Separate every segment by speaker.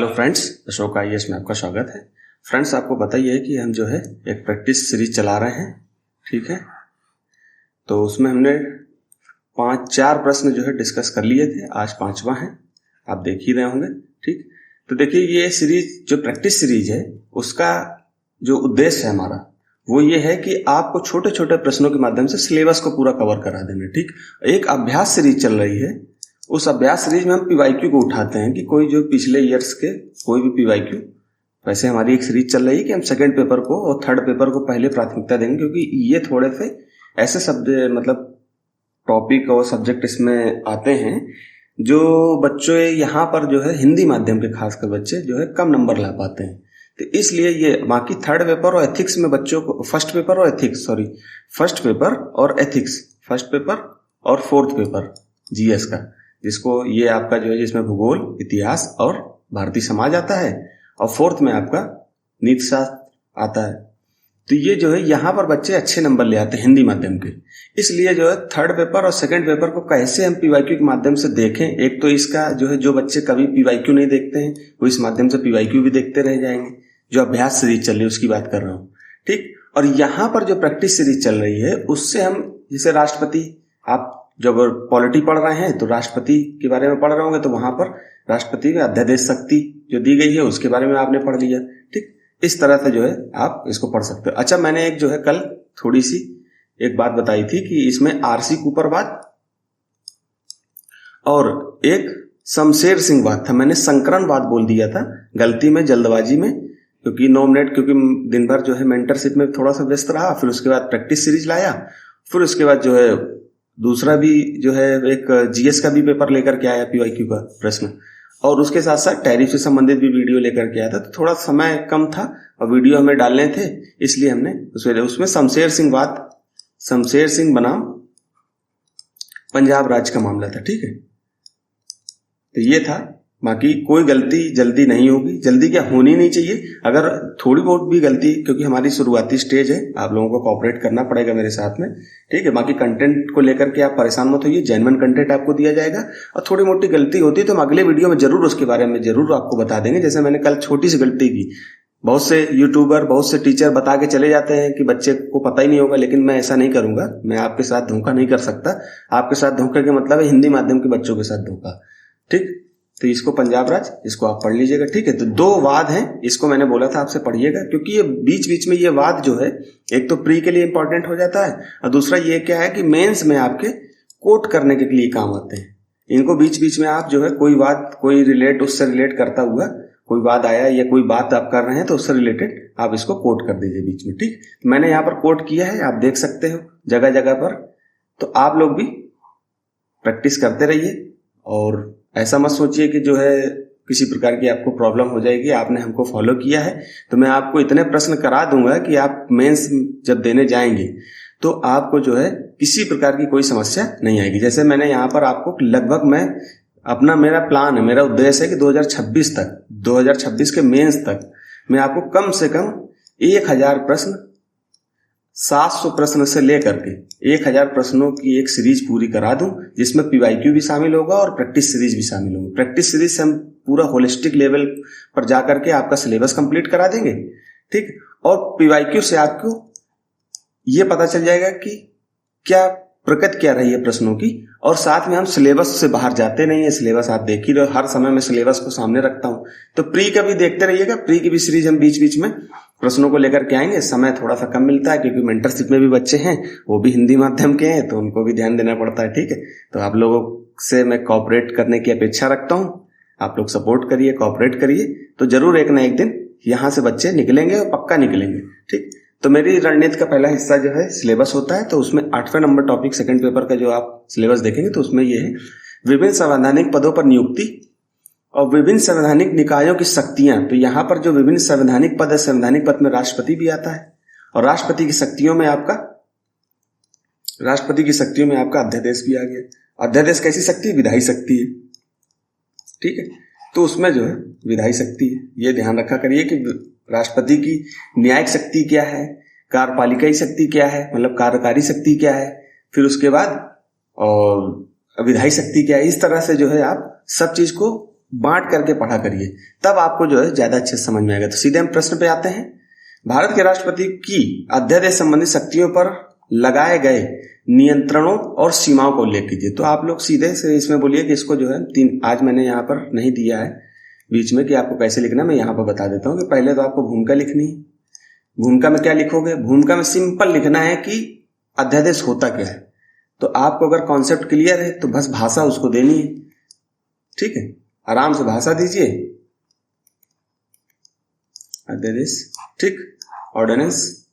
Speaker 1: Hello friends, Ashok IAS में आपका स्वागत है। फ्रेंड्स, आपको पता ही है कि हम जो है एक प्रैक्टिस सीरीज चला रहे हैं, ठीक है। तो उसमें हमने 4 प्रश्न जो है डिस्कस कर लिए थे, आज 5वां है, आप देख ही रहे होंगे, ठीक। तो देखिए, ये सीरीज जो प्रैक्टिस सीरीज है उसका जो उद्देश्य है हमारा वो ये है कि आपको छोटे छोटे प्रश्नों के माध्यम से सिलेबस को पूरा कवर करा देना, ठीक। एक अभ्यास सीरीज चल रही है, उस अभ्यास सीरीज में हम पीवाईक्यू को उठाते हैं कि कोई जो पिछले ईयर्स के कोई भी पीवाईक्यू। वैसे हमारी एक सीरीज चल रही है कि हम सेकंड पेपर को और थर्ड पेपर को पहले प्राथमिकता देंगे, क्योंकि ये थोड़े से ऐसे शब्द मतलब टॉपिक और सब्जेक्ट इसमें आते हैं जो बच्चों यहाँ पर जो है हिंदी माध्यम के खासकर बच्चे जो है कम नंबर ला पाते हैं। तो इसलिए ये बाकी थर्ड पेपर और एथिक्स में बच्चों को फर्स्ट पेपर और फोर्थ पेपर जीएस का, जिसको ये आपका जो है जिसमें भूगोल, इतिहास और भारतीय समाज आता है, और फोर्थ में आपका नीति शास्त्र आता है। तो ये जो है यहाँ पर बच्चे अच्छे नंबर ले आते हैं हिंदी माध्यम के। इसलिए जो है थर्ड पेपर और सेकंड पेपर को कैसे हम पीवाईक्यू के माध्यम से देखें, एक तो इसका जो है जो बच्चे कभी पीवाईक्यू नहीं देखते हैं वो इस माध्यम से पीवाईक्यू भी देखते रह जाएंगे। जो अभ्यास सीरीज चल रही है उसकी बात कर रहा हूँ, ठीक। और यहाँ पर जो प्रैक्टिस सीरीज चल रही है उससे हम जैसे राष्ट्रपति, आप जब पॉलिटी पढ़ रहे हैं तो राष्ट्रपति के बारे में पढ़ रहे होंगे, तो वहां पर राष्ट्रपति में अध्यादेश शक्ति जो दी गई है उसके बारे में आपने पढ़ लिया, ठीक। इस तरह से जो है आप इसको पढ़ सकते हो। अच्छा, मैंने एक जो है कल थोड़ी सी एक बात बताई थी कि इसमें आरसी कूपरवाद और एक शमशेर सिंह वाद था, मैंने संकरणवाद बोल दिया था गलती में, जल्दबाजी में, क्योंकि 9 मिनट, क्योंकि दिन भर जो है मेंटरशिप में थोड़ा सा व्यस्त रहा, फिर उसके बाद प्रैक्टिस सीरीज लाया, फिर उसके बाद जो है दूसरा भी जो है एक जीएस का भी पेपर लेकर के आया, पीवाईक्यू का प्रश्न, और उसके साथ साथ टैरिफ से संबंधित भी वीडियो लेकर के आया था। तो थोड़ा समय कम था और वीडियो हमें डालने थे, इसलिए हमने उसमें शमशेर सिंह बनाम पंजाब राज्य का मामला था, ठीक है। तो ये था, बाकी कोई गलती जल्दी नहीं होगी, जल्दी क्या होनी नहीं चाहिए। अगर थोड़ी बहुत भी गलती, क्योंकि हमारी शुरुआती स्टेज है, आप लोगों को कोऑपरेट करना पड़ेगा मेरे साथ में, ठीक है। बाकी कंटेंट को लेकर के आप परेशान मत होइए, जेन्युइन कंटेंट आपको दिया जाएगा, और थोड़ी मोटी गलती होती है तो हम अगले वीडियो में जरूर उसके बारे में जरूर आपको बता देंगे। जैसे मैंने कल छोटी सी गलती की, बहुत से यूट्यूबर, बहुत से टीचर बता के चले जाते हैं कि बच्चे को पता ही नहीं होगा, लेकिन मैं ऐसा नहीं करूंगा, मैं आपके साथ धोखा नहीं कर सकता। आपके साथ धोखे का मतलब है हिंदी माध्यम के बच्चों के साथ धोखा, ठीक। तो इसको पंजाब राज, इसको आप पढ़ लीजिएगा, ठीक है। तो 2 वाद हैं, इसको मैंने बोला था आपसे पढ़िएगा, क्योंकि ये बीच बीच में ये वाद जो है एक तो प्री के लिए इंपॉर्टेंट हो जाता है, और दूसरा ये क्या है कि मेंस में आपके कोट करने के लिए काम आते हैं। इनको बीच बीच में आप जो है कोई वाद, कोई उससे रिलेट करता हुआ कोई वाद आया या कोई बात आप कर रहे हैं तो उससे रिलेटेड आप इसको कोट कर दीजिए बीच में, ठीक। मैंने यहाँ पर कोट किया है, आप देख सकते हो जगह जगह पर। तो आप लोग भी प्रैक्टिस करते रहिए, और ऐसा मत सोचिए कि जो है किसी प्रकार की आपको प्रॉब्लम हो जाएगी। आपने हमको फॉलो किया है तो मैं आपको इतने प्रश्न करा दूंगा कि आप मेंस जब देने जाएंगे तो आपको जो है किसी प्रकार की कोई समस्या नहीं आएगी। जैसे मैंने यहाँ पर आपको लगभग मेरा प्लान है, मेरा उद्देश्य है कि 2026 के मेंस तक मैं आपको कम से कम 1000 प्रश्न, 700 प्रश्न से लेकर के 1000 प्रश्नों की एक सीरीज पूरी करा दूं, जिसमें पीवाईक्यू भी शामिल होगा और प्रैक्टिस सीरीज भी शामिल होगी। प्रैक्टिस सीरीज से हम पूरा होलिस्टिक लेवल पर जाकर के आपका सिलेबस कंप्लीट करा देंगे, ठीक। और पीवाईक्यू से आपको ये पता चल जाएगा कि क्या प्रकृति क्या रही है प्रश्नों की, और साथ में हम सिलेबस से बाहर जाते नहीं है। सिलेबस आप देख ही रहे हो, हर समय मैं सिलेबस को सामने रखता हूं। तो प्री का भी देखते रहिएगा, प्री की भी सीरीज हम बीच बीच में प्रश्नों को लेकर के आएंगे। समय थोड़ा सा कम मिलता है क्योंकि मेंटरशिप में भी बच्चे हैं, वो भी हिंदी माध्यम के हैं, तो उनको भी ध्यान देना पड़ता है, ठीक है। तो आप लोगों से मैं कोऑपरेट करने की अपेक्षा रखता हूँ, आप लोग सपोर्ट करिए, कोऑपरेट करिए, तो जरूर एक ना एक दिन यहाँ से बच्चे निकलेंगे और पक्का निकलेंगे, ठीक। तो मेरी रणनीति का पहला हिस्सा जो है सिलेबस होता है, तो उसमें 8वें नंबर टॉपिक सेकंड पेपर का जो आप सिलेबस देखेंगे तो उसमें ये है विभिन्न संवैधानिक पदों पर नियुक्ति और विभिन्न संवैधानिक निकायों की शक्तियां। तो यहाँ पर जो विभिन्न संवैधानिक पद है, संवैधानिक पद में राष्ट्रपति भी आता है, और राष्ट्रपति की शक्तियों में आपका अध्यादेश भी आ गया। अध्यादेश कैसी शक्ति है? विधायी शक्ति है, ठीक है। तो उसमें जो है विधायी शक्ति है, ये ध्यान रखा करिए कि राष्ट्रपति की न्यायिक शक्ति क्या है, कार्यपालिकाई शक्ति क्या है, मतलब कार्यकारी शक्ति क्या है, फिर उसके बाद और विधायी शक्ति क्या है। इस तरह से जो है आप सब चीज को बांट करके पढ़ा करिए, तब आपको जो है ज्यादा अच्छे से समझ में आएगा। तो सीधे हम प्रश्न पे आते हैं। भारत के राष्ट्रपति की अध्यादेश संबंधी शक्तियों पर लगाए गए नियंत्रणों और सीमाओं को उल्लेख कीजिए। तो आप लोग सीधे से इसमें बोलिए कि इसको जो है आज मैंने यहाँ पर नहीं दिया है बीच में कि आपको कैसे लिखना, मैं यहाँ पर बता देता हूँ कि पहले तो आपको भूमिका लिखनी है। भूमिका में क्या लिखोगे? भूमिका में सिंपल लिखना है कि अध्यादेश होता क्या है। तो आपको अगर कॉन्सेप्ट क्लियर है तो बस भाषा उसको देनी है, ठीक है, आराम से भाषा दीजिए। अध्यादेश, ठीक, ऑर्डिनेंस,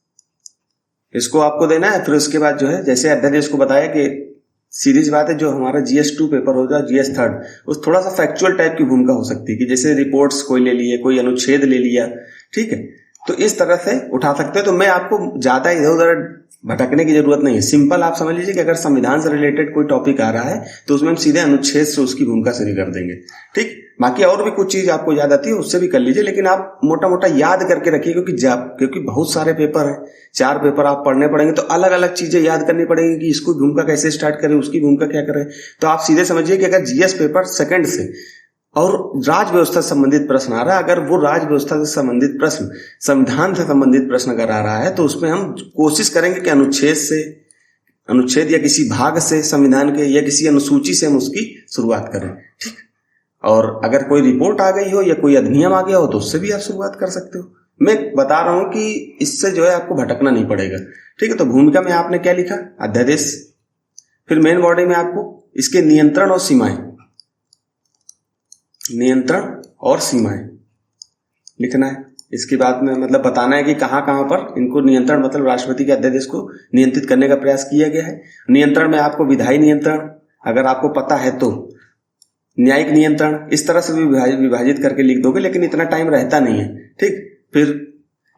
Speaker 1: इसको आपको देना है। फिर उसके बाद जो है जैसे अध्यादेश को बताया कि सीधी सी बात है, जो हमारा GS2 पेपर होगा, GS3, उस थोड़ा सा फैक्चुअल टाइप की भूमिका हो सकती है कि जैसे रिपोर्ट्स कोई ले लिए, कोई अनुच्छेद ले लिया, ठीक है, तो इस तरह से उठा सकते हो। तो मैं आपको ज्यादा इधर उधर भटकने की जरूरत नहीं है। सिंपल आप समझ लीजिए कि अगर संविधान से रिलेटेड कोई टॉपिक आ रहा है तो उसमें हम सीधे अनुच्छेद से उसकी भूमिका शुरू कर देंगे, ठीक। बाकी और भी कुछ चीज आपको याद आती है उससे भी कर लीजिए, लेकिन आप मोटा मोटा याद करके रखिए, क्योंकि बहुत सारे पेपर हैं, 4 पेपर आप पढ़ने पड़ेंगे, तो अलग अलग चीजें याद करनी पड़ेंगी कि इसको भूमिका कैसे स्टार्ट करें, उसकी भूमिका क्या करें। तो आप सीधे समझिए कि अगर GS पेपर सेकंड से और राज व्यवस्था से संबंधित प्रश्न आ रहा है, अगर वो राज व्यवस्था से संबंधित प्रश्न, संविधान से संबंधित प्रश्न अगर आ रहा है, तो उसमें हम कोशिश करेंगे कि अनुच्छेद या किसी भाग से संविधान के या किसी अनुसूची से हम उसकी शुरुआत करें, ठीक। और अगर कोई रिपोर्ट आ गई हो या कोई अधिनियम आ गया हो तो उससे भी आप शुरुआत कर सकते हो। मैं बता रहा हूं कि इससे जो है आपको भटकना नहीं पड़ेगा, ठीक है। तो भूमिका में आपने क्या लिखा? अध्यादेश। फिर मेन बॉडी में आपको इसके नियंत्रण और सीमाएं लिखना है। इसके बाद में मतलब बताना है कि कहां कहां पर इनको नियंत्रण, मतलब राष्ट्रपति के अध्यादेश को नियंत्रित करने का प्रयास किया गया है। नियंत्रण में आपको विधायी नियंत्रण, अगर आपको पता है तो न्यायिक नियंत्रण, इस तरह से भी विभाजित करके लिख दोगे, लेकिन इतना टाइम रहता नहीं है, ठीक। फिर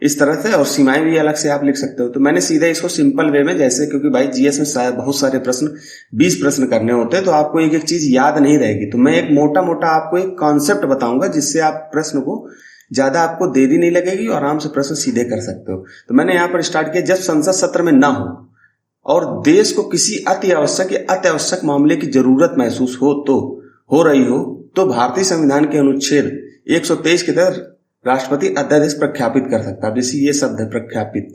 Speaker 1: इस तरह से, और सीमाएं भी अलग से आप लिख सकते हो। तो मैंने सीधे इसको सिंपल वे में, जैसे क्योंकि भाई GS में बहुत सारे प्रश्न, 20 प्रश्न करने होते हैं, तो आपको एक एक चीज याद नहीं रहेगी। तो मैं एक मोटा मोटा आपको एक कॉन्सेप्ट बताऊंगा जिससे आप प्रश्न को ज्यादा आपको देरी नहीं लगेगी और आराम से प्रश्न सीधे कर सकते हो। तो मैंने यहाँ पर स्टार्ट किया, जब संसद सत्र में ना हो और देश को किसी अति आवश्यक या अत्यावश्यक मामले की जरूरत महसूस हो रही हो, तो भारतीय संविधान के अनुच्छेद 123 के तहत राष्ट्रपति अध्यादेश प्रख्यापित कर सकता है। जैसे ये शब्द है प्रख्यापित,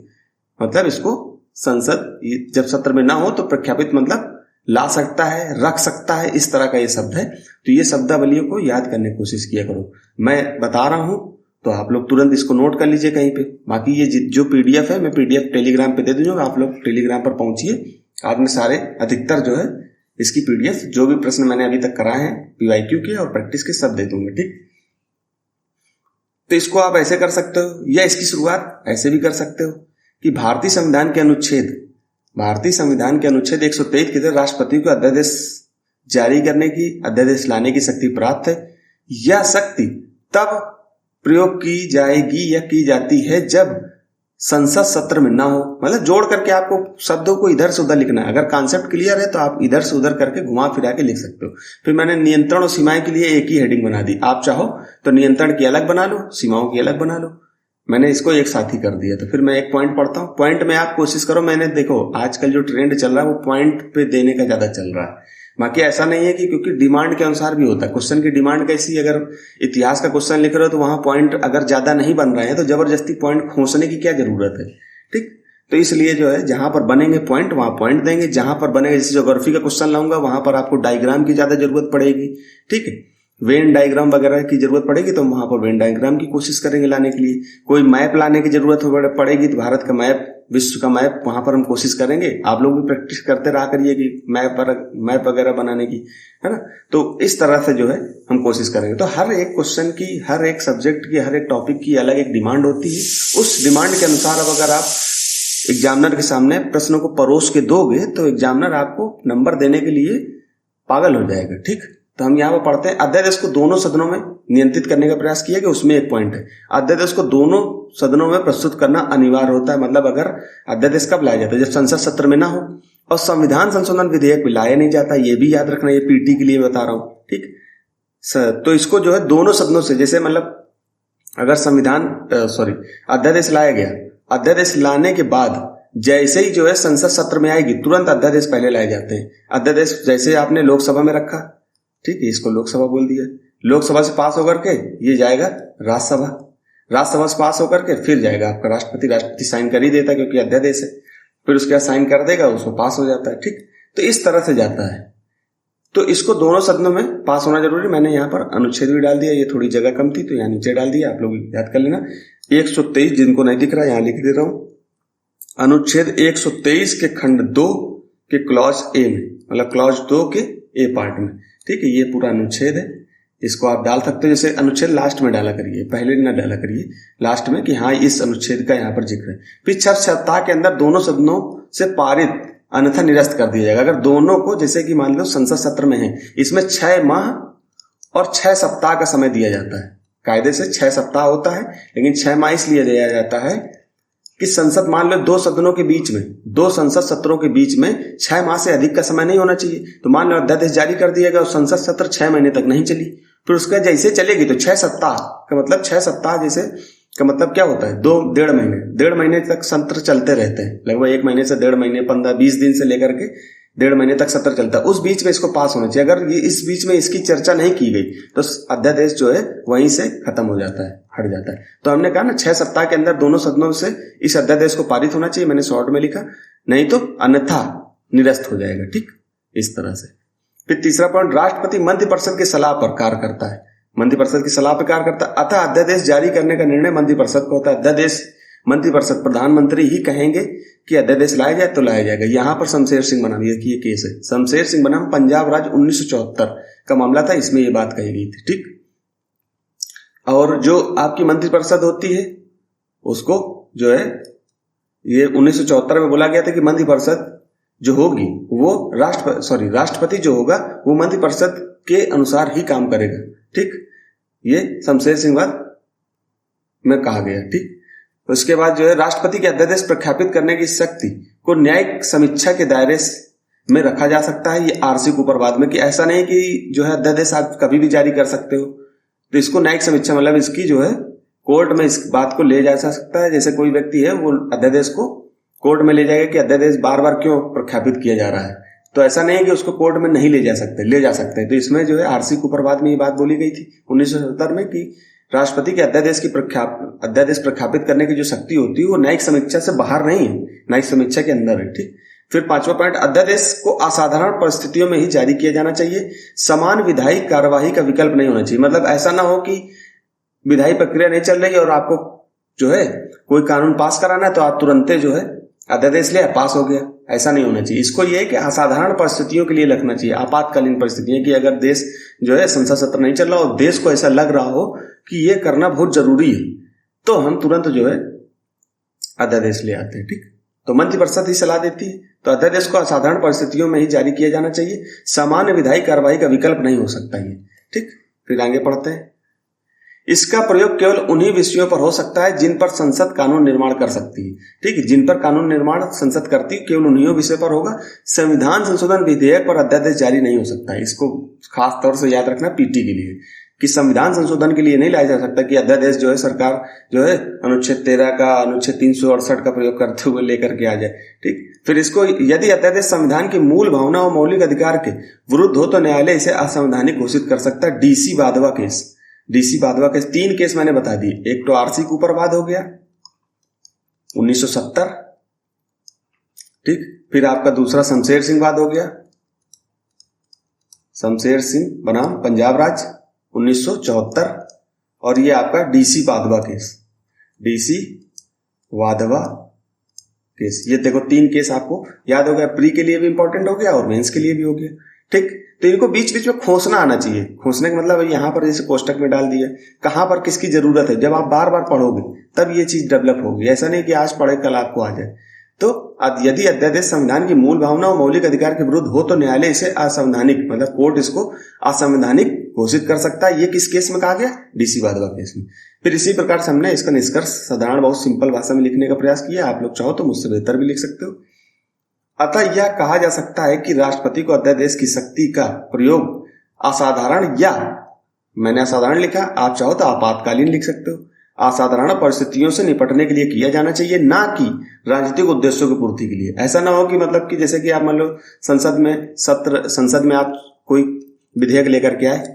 Speaker 1: मतलब इसको संसद जब सत्र में ना हो तो प्रख्यापित मतलब ला सकता है, रख सकता है, इस तरह का ये शब्द है। तो ये शब्दावलियों को याद करने की कोशिश किया करो। मैं बता रहा हूं तो आप लोग तुरंत इसको नोट कर लीजिए कहीं पे। बाकी ये जो PDF है, मैं PDF टेलीग्राम पे दे दूंगा, आप लोग टेलीग्राम पर पहुंचिए। आपने सारे अधिकतर जो है इसकी PDF, जो भी प्रश्न मैंने अभी तक कराए हैं PYQ के और प्रैक्टिस के, सब दे दूंगा, ठीक। तो इसको आप ऐसे कर सकते हो, या इसकी शुरुआत ऐसे भी कर सकते हो कि भारतीय संविधान के अनुच्छेद 123 के तहत राष्ट्रपति को अध्यादेश जारी करने की, अध्यादेश लाने की शक्ति प्राप्त है। यह शक्ति तब प्रयोग की जाएगी या की जाती है जब संसद सत्र में ना हो। मतलब जोड़ करके आपको शब्दों को इधर से उधर लिखना है। अगर कॉन्सेप्ट क्लियर है तो आप इधर से उधर करके घुमा फिरा के लिख सकते हो। फिर मैंने नियंत्रण और सीमाएं के लिए एक ही हेडिंग बना दी। आप चाहो तो नियंत्रण की अलग बना लो, सीमाओं की अलग बना लो। मैंने इसको एक साथ ही कर दिया। तो फिर मैं एक पॉइंट पढ़ता हूँ। पॉइंट में आप कोशिश करो, मैंने देखो आजकल जो ट्रेंड चल रहा है वो पॉइंट पे देने का ज्यादा चल रहा है। बाकी ऐसा नहीं है कि, क्योंकि डिमांड के अनुसार भी होता है। क्वेश्चन की डिमांड कैसी, अगर इतिहास का क्वेश्चन लिख रहे हो तो वहां पॉइंट अगर ज्यादा नहीं बन रहे हैं तो जबरदस्ती पॉइंट खोसने की क्या जरूरत है, ठीक। तो इसलिए जो है जहां पर बनेंगे पॉइंट वहां पॉइंट देंगे, जहां पर बनेगा, जैसे ज्योग्राफी का क्वेश्चन लाऊंगा वहां पर आपको डायग्राम की ज्यादा जरूरत पड़ेगी, ठीक है। वेन डायग्राम वगैरह की जरूरत पड़ेगी तो वहां पर वेन डायग्राम की कोशिश करेंगे लाने के लिए। कोई मैप लाने की जरूरत पड़ेगी तो भारत का मैप, विश्व का मैप, वहां पर हम कोशिश करेंगे। आप लोग भी प्रैक्टिस करते रहा करिए कि मैप वगैरह बनाने की, है ना। तो इस तरह से जो है हम कोशिश करेंगे। तो हर एक क्वेश्चन की, हर एक सब्जेक्ट की, हर एक टॉपिक की अलग एक डिमांड होती है। उस डिमांड के अनुसार अब अगर आप एग्जामिनर के सामने प्रश्नों को परोस के दोगे तो एग्जामिनर आपको नंबर देने के लिए पागल हो जाएगा, ठीक। तो हम यहाँ पर पढ़ते हैं, अध्यादेश को दोनों सदनों में नियंत्रित करने का प्रयास किया गया। उसमें एक पॉइंट है, अध्यादेश को दोनों सदनों में प्रस्तुत करना अनिवार्य होता है। मतलब अगर अध्यादेश कब लाया जाता है, जब संसद सत्र में ना हो और संविधान संशोधन विधेयक भी लाया नहीं जाता। ये भी याद रखना, ये PT के लिए बता रहा हूं, ठीक। तो इसको जो है दोनों सदनों से, जैसे मतलब अगर अध्यादेश लाया गया, अध्यादेश लाने के बाद जैसे ही जो है संसद सत्र में आएगी तुरंत अध्यादेश पहले लाए जाते हैं। अध्यादेश जैसे आपने लोकसभा में रखा, ठीक है, इसको लोकसभा बोल दिया, लोकसभा से पास होकर के ये जाएगा राज्यसभा, राज्यसभा से पास होकर के फिर जाएगा आपका राष्ट्रपति, राष्ट्रपति साइन कर ही देता है क्योंकि अध्यादेश है, फिर उसके बाद साइन कर देगा, उसको पास हो जाता है। ठीक, तो इस तरह से जाता है। तो इसको दोनों सदनों में पास होना जरूरी। मैंने यहाँ पर अनुच्छेद भी डाल दिया, ये थोड़ी जगह कम थी तो यहाँ नीचे डाल दिया, आप लोग याद कर लेना। 123 जिनको नहीं दिख रहा यहाँ लिख दे रहा हूं, अनुच्छेद 123 के खंड 2 के क्लॉज ए में, मतलब क्लॉज 2 के ए पार्ट में। ठीक है, ये पूरा अनुच्छेद है, इसको आप डाल सकते हो। जैसे अनुच्छेद लास्ट में डाला करिए, पहले ना डाला करिए, लास्ट में कि हाँ इस अनुच्छेद का यहाँ पर जिक्र है। फिर 6 सप्ताह के अंदर दोनों सदनों से पारित अन्यथा निरस्त कर दिया जाएगा। अगर दोनों को, जैसे कि मान लो संसद सत्र में है, इसमें 6 माह और 6 सप्ताह का समय दिया जाता है। कायदे से 6 सप्ताह होता है, लेकिन 6 माह इसलिए दिया जाता है कि संसद, मान लो 2 सदनों के बीच में, 2 संसद सत्रों के बीच में 6 माह से अधिक का समय नहीं होना चाहिए। तो मान लो अध्यादेश जारी कर दिया गया और संसद सत्र 6 महीने तक नहीं चली, फिर उसका जैसे चलेगी तो 6 सप्ताह का मतलब 6 सप्ताह जैसे का मतलब क्या होता है, 1.5 महीने तक सत्र चलते रहते हैं। लगभग 1 महीने से 1.5 महीने, 15-20 दिन से लेकर के 1.5 महीने तक सत्र चलता है। उस बीच में इसको पास होना चाहिए। अगर ये इस बीच में इसकी चर्चा नहीं की गई तो अध्यादेश जो है वहीं से खत्म हो जाता है, हट जाता है। तो हमने कहा ना 6 सप्ताह के अंदर दोनों सदनों से इस अध्यादेश को पारित होना चाहिए, मैंने शॉर्ट में लिखा, नहीं तो अन्यथा निरस्त हो जाएगा। ठीक, इस तरह से। फिर तीसरा पॉइंट, राष्ट्रपति मंत्रिपरिषद की सलाह पर कार्य करता है, मंत्रिपरिषद की सलाह पर कार्य करता है। अतः अध्यादेश जारी करने का निर्णय मंत्रिपरिषद को होता है। अध्यादेश मंत्रिपरिषद, प्रधानमंत्री ही कहेंगे कि अध्यादेश लाया जाए तो लाया जाएगा। यहां पर शमशेर सिंह बनाम, ये केस है शमशेर सिंह बनाम पंजाब राज्य 1974 का मामला था, इसमें ये बात कही गई थी। ठीक, और जो आपकी मंत्रिपरिषद होती है उसको जो है, ये 1974 में बोला गया था कि मंत्रिपरिषद जो होगी वो राष्ट्रपति जो होगा वो मंत्रिपरिषद के अनुसार ही काम करेगा। ठीक, ये शमशेर सिंह बाद में कहा गया। ठीक, उसके बाद जो है राष्ट्रपति के अध्यादेश प्रख्यापित करने की शक्ति को न्यायिक समीक्षा के दायरे में रखा जा सकता है। ये आरसी के ऊपर बाद में, कि ऐसा नहीं कि जो है अध्यादेश आप कभी भी जारी कर सकते हो, तो इसको न्यायिक समीक्षा मतलब इसकी जो है कोर्ट में इस बात को ले जा सकता है। जैसे कोई व्यक्ति है वो अध्यादेश को कोर्ट में ले जाएगा कि अध्यादेश बार बार क्यों प्रख्यापित किया जा रहा है, तो ऐसा नहीं है कि उसको कोर्ट में नहीं ले जा सकते, ले जा सकते हैं। तो इसमें जो है आरसी के ऊपर बाद में ये बात बोली गई थी 1970 में कि राष्ट्रपति के अध्यादेश प्रख्यापित करने की जो शक्ति होती है वो न्यायिक समीक्षा से बाहर नहीं है, न्यायिक समीक्षा के अंदर है। ठीक, फिर 5वां पॉइंट, अध्यादेश को असाधारण परिस्थितियों में ही जारी किया जाना चाहिए। समान विधायी कार्यवाही का विकल्प नहीं होना चाहिए। मतलब ऐसा ना हो कि विधायी प्रक्रिया नहीं चल रही और आपको जो है कोई कानून पास कराना है तो आप तुरंत जो है अध्यादेश लिया, पास हो गया, ऐसा नहीं होना चाहिए। इसको ये है कि असाधारण परिस्थितियों के लिए रखना चाहिए, आपातकालीन परिस्थितियां, कि अगर देश जो है संसद सत्र नहीं चल रहा और देश को ऐसा लग रहा हो कि ये करना बहुत जरूरी है तो हम तुरंत जो है अध्यादेश ले आते हैं। ठीक, तो मंत्रिपरिषद ही सलाह देती है। तो अध्यादेश को असाधारण परिस्थितियों में ही जारी किया जाना चाहिए, सामान्य विधायी कार्यवाही का विकल्प नहीं हो सकता ये। ठीक, फिर आगे पढ़ते हैं। इसका प्रयोग केवल उन्हीं विषयों पर हो सकता है जिन पर संसद कानून निर्माण कर सकती है। ठीक है, जिन पर कानून निर्माण संसद करती है केवल उन्हीं विषय पर होगा। संविधान संशोधन विधेयक पर अध्यादेश जारी नहीं हो सकता है। इसको खास तौर से याद रखना पीटी के लिए, कि संविधान संशोधन के लिए नहीं लाया जा सकता कि अध्यादेश जो है सरकार जो है अनुच्छेद 13 का, अनुच्छेद 368 का प्रयोग करते हुए लेकर के आ जाए। ठीक, फिर इसको, यदि अध्यादेश संविधान की मूल भावना और मौलिक अधिकार के विरुद्ध हो तो न्यायालय इसे असंवैधानिक घोषित कर सकता है। डीसी बाधवा केस, 3 केस मैंने बता दिए। एक तो आरसी के ऊपर वाद हो गया 1970। ठीक, फिर आपका दूसरा शमशेर सिंह वाद हो गया, शमशेर सिंह बनाम पंजाब राज्य 1974, और ये आपका DC Wadhwa case, DC Wadhwa case. ये देखो 3 केस आपको याद हो गया, प्री के लिए भी इंपॉर्टेंट हो गया और मेंस के लिए भी हो गया। ठीक, तो इनको बीच बीच में खोसना आना चाहिए। खोसने का मतलब यहां पर जैसे कोष्टक में डाल दिया, कहां पर किसकी जरूरत है, जब आप बार बार पढ़ोगे तब ये चीज डेवलप होगी। ऐसा नहीं कि आज पढ़े कल आपको आ जाए। तो यदि अध्यादेश संविधान की मूल भावना और मौलिक अधिकार के विरुद्ध हो तो न्यायालय इसे असंवैधानिक, मतलब कोर्ट इसको असंवैधानिक घोषित कर सकता है। ये किस केस में कहा गया, डीसी वाधवा केस में। फिर इसी प्रकार से हमने इसका निष्कर्ष साधारण बहुत सिंपल भाषा में लिखने का प्रयास किया। आप लोग चाहो तो मुझसे बेहतर भी लिख सकते हो। अतः यह कहा जा सकता है कि राष्ट्रपति को अध्यादेश की शक्ति का प्रयोग असाधारण, या मैंने असाधारण लिखा, आप चाहो तो आपातकालीन लिख सकते हो, असाधारण परिस्थितियों से निपटने के लिए किया जाना चाहिए, ना कि राजनीतिक उद्देश्यों की पूर्ति के लिए। ऐसा ना हो कि मतलब कि जैसे कि आप मान लो संसद में आप कोई विधेयक लेकर के आए,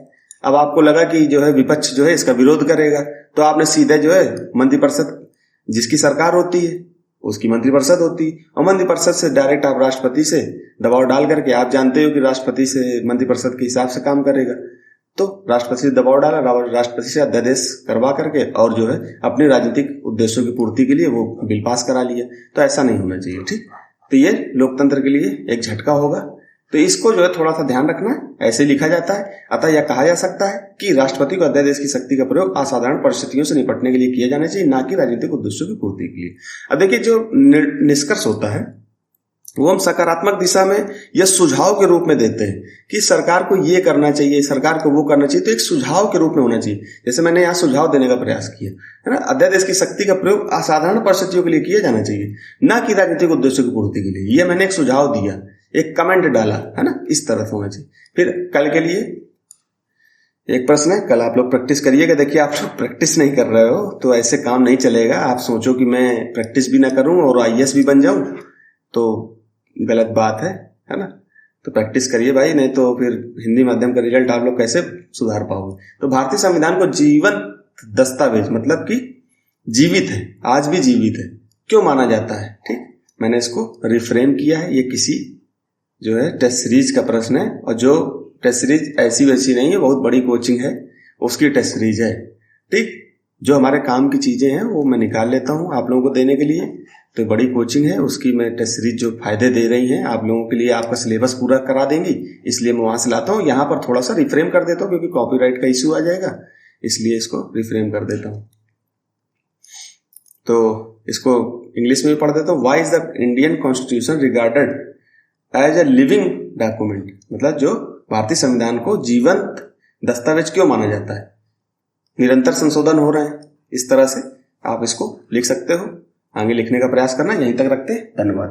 Speaker 1: अब आपको लगा कि जो है विपक्ष जो है इसका विरोध करेगा, तो आपने सीधे जो है मंत्रिपरिषद, जिसकी सरकार होती है उसकी मंत्रिपरिषद होती है, और मंत्रिपरिषद से डायरेक्ट आप राष्ट्रपति से दबाव डाल करके, आप जानते हो कि राष्ट्रपति से मंत्रिपरिषद के हिसाब से काम करेगा, तो राष्ट्रपति से दबाव डाला, राष्ट्रपति से अध्यादेश करवा करके और जो है अपने राजनीतिक उद्देश्यों की पूर्ति के लिए वो बिल पास करा लिया। तो ऐसा नहीं होना चाहिए, ठीक। तो ये लोकतंत्र के लिए एक झटका होगा, तो इसको जो है थोड़ा सा ध्यान रखना है। ऐसे लिखा जाता है, अतः यह कहा जा सकता है कि राष्ट्रपति को अध्यादेश की शक्ति का प्रयोग असाधारण परिस्थितियों से निपटने के लिए किया जाना चाहिए, ना कि राजनीतिक उद्देश्यों की पूर्ति के लिए। अब देखिए, जो निष्कर्ष होता है वो हम सकारात्मक दिशा में या सुझाव के रूप में देते हैं कि सरकार को ये करना चाहिए, सरकार को वो करना चाहिए, तो एक सुझाव के रूप में होना चाहिए। जैसे मैंने यहाँ सुझाव देने का प्रयास किया है ना, अध्यादेश की शक्ति का प्रयोग असाधारण परिस्थितियों के लिए किया जाना चाहिए, ना कि राजनीतिक उद्देश्यों की पूर्ति के लिए। ये मैंने एक सुझाव दिया, एक कमेंट डाला, है ना, इस तरह से होना चाहिए। फिर कल के लिए एक प्रश्न है, कल आप लोग प्रैक्टिस करिएगा। देखिए, आप लोग प्रैक्टिस नहीं कर रहे हो तो ऐसे काम नहीं चलेगा। आप सोचो कि मैं प्रैक्टिस भी ना करूं और IAS भी बन जाऊं, तो गलत बात है ना। तो प्रैक्टिस करिए भाई, नहीं तो फिर हिंदी माध्यम का रिजल्ट आप लोग कैसे सुधार पाओगे। तो भारतीय संविधान को जीवंत दस्तावेज, मतलब कि जीवित है, आज भी जीवित है, क्यों माना जाता है, ठीक। मैंने इसको रिफ्रेम किया है, ये किसी जो है टेस्ट सीरीज का प्रश्न है, और जो टेस्ट सीरीज ऐसी वैसी नहीं है, बहुत बड़ी कोचिंग है, उसकी टेस्ट सीरीज है, ठीक। जो हमारे काम की चीजें हैं वो मैं निकाल लेता हूं आप लोगों को देने के लिए। तो बड़ी कोचिंग है, उसकी मैं टेस्ट सीरीज जो फायदे दे रही हैं आप लोगों के लिए, आपका सिलेबस पूरा करा देंगी, इसलिए मैं वहां से लाता हूं। यहाँ पर थोड़ा सा रिफ्रेम कर देता हूं क्योंकि कॉपीराइट का इश्यू आ जाएगा, इसलिए इसको रिफ्रेम कर देता हूं। तो इसको इंग्लिश में भी पढ़ देता हूं। Why is the Indian constitution regarded as a living document, मतलब जो भारतीय संविधान को जीवंत दस्तावेज क्यों माना जाता है। निरंतर संशोधन हो रहे हैं, इस तरह से आप इसको लिख सकते हो। आगे लिखने का प्रयास करना, यहीं तक रखते हैं। धन्यवाद।